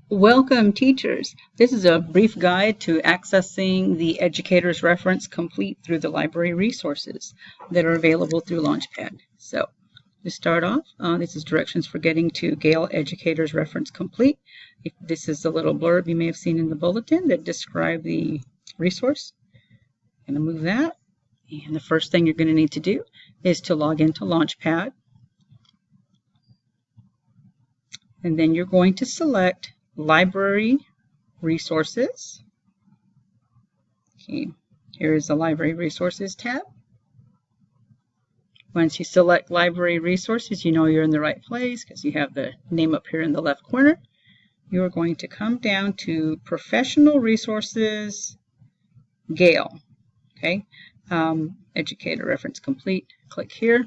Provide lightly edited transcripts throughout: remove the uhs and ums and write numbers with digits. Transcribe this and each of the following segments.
Welcome, teachers. This is a brief guide to accessing the Educator's Reference Complete through the library resources that are available through Launchpad. So, to start off, this is directions for getting to Gale Educator's Reference Complete. This is a little blurb you may have seen in the bulletin that describe the resource. I'm going to move that. And the first thing you're going to need to do is to log into Launchpad. And then you're going to select Library Resources. Okay, here is the Library Resources tab. Once you select Library Resources, you know you're in the right place because you have the name up here in the left corner. You're going to come down to Professional Resources, Gale. Okay, Educator Reference Complete. Click here.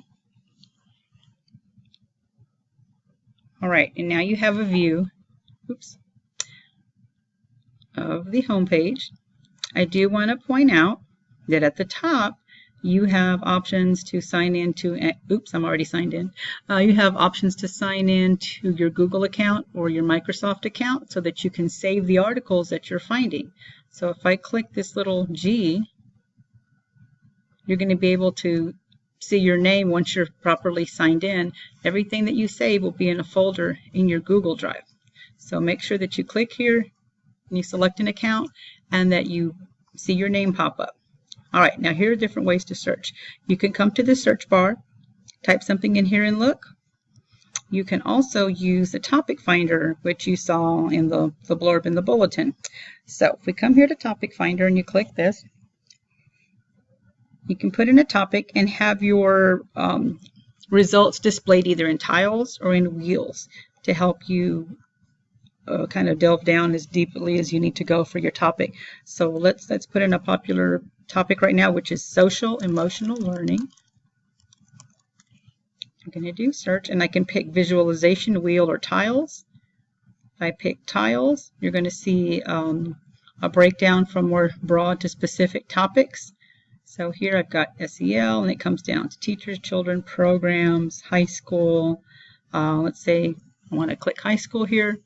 All right, and now you have a view of the home page. I do want to point out that at the top you have options to sign in to, I'm already signed in. You have options to sign in to your Google account or your Microsoft account so that you can save the articles that you're finding. So if I click this little G, you're going to be able to see your name once you're properly signed in. Everything that you save will be in a folder in your Google Drive. So make sure that you click here and you select an account and that you see your name pop up. All right, now here are different ways to search. You can come to the search bar, type something in here and look. You can also use the topic finder, which you saw in the blurb in the bulletin. So if we come here to topic finder and you click this, you can put in a topic and have your results displayed either in tiles or in wheels to help you kind of delve down as deeply as you need to go for your topic. So let's put in a popular topic right now, which is social emotional learning. I'm going to do search, and I can pick visualization, wheel, or tiles. If I pick tiles, you're going to see a breakdown from more broad to specific topics. So here I've got SEL, and it comes down to teachers, children, programs, high school. Let's say I want to click high school here,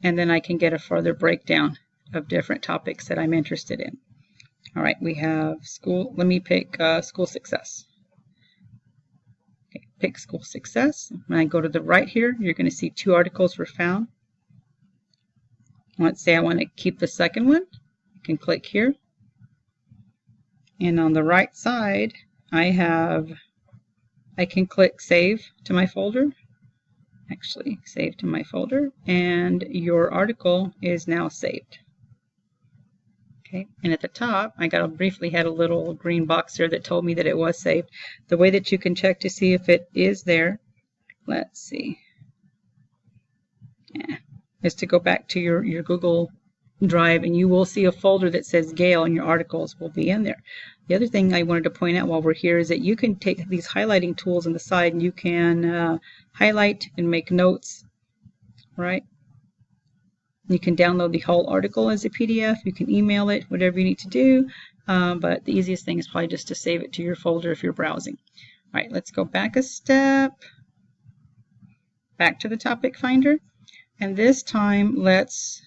and then I can get a further breakdown of different topics that I'm interested in. All right, we have school. Let me pick school success. Okay, pick school success. When I go to the right here, you're going to see 2 articles were found. Let's say I want to keep the second one. I can click here. And on the right side, I can click save to my folder. Actually, save to my folder, and your article is now saved. Okay, and at the top, I briefly had a little green box there that told me that it was saved. The way that you can check to see if it is there, let's see, is to go back to your Google Drive, and you will see a folder that says Gale, and your articles will be in there. The other thing I wanted to point out while we're here is that you can take these highlighting tools on the side, and you can highlight and make notes, right? You can download the whole article as a PDF. You can email it, whatever you need to do. But the easiest thing is probably just to save it to your folder if you're browsing. All right, let's go back a step, back to the topic finder. And this time, let's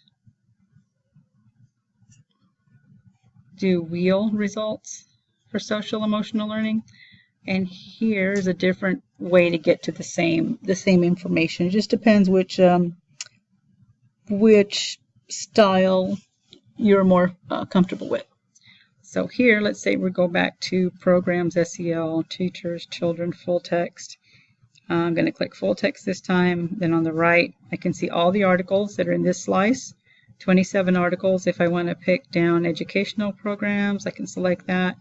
do wheel results for social emotional learning. And here's a different way to get to the same information. It just depends which style you're more comfortable with. So here, let's say we go back to programs, SEL, teachers, children, full text. I'm going to click full text this time. Then on the right, I can see all the articles that are in this slice. 27 articles. If I want to pick down educational programs, I can select that,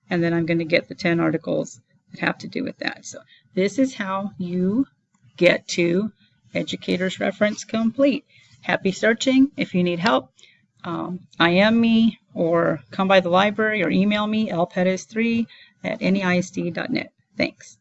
and then I'm going to get the 10 articles that have to do with that. So this is how you get to Educator's Reference Complete. Happy searching. If you need help, IM me or come by the library or email me, lpettis3@neisd.net. Thanks.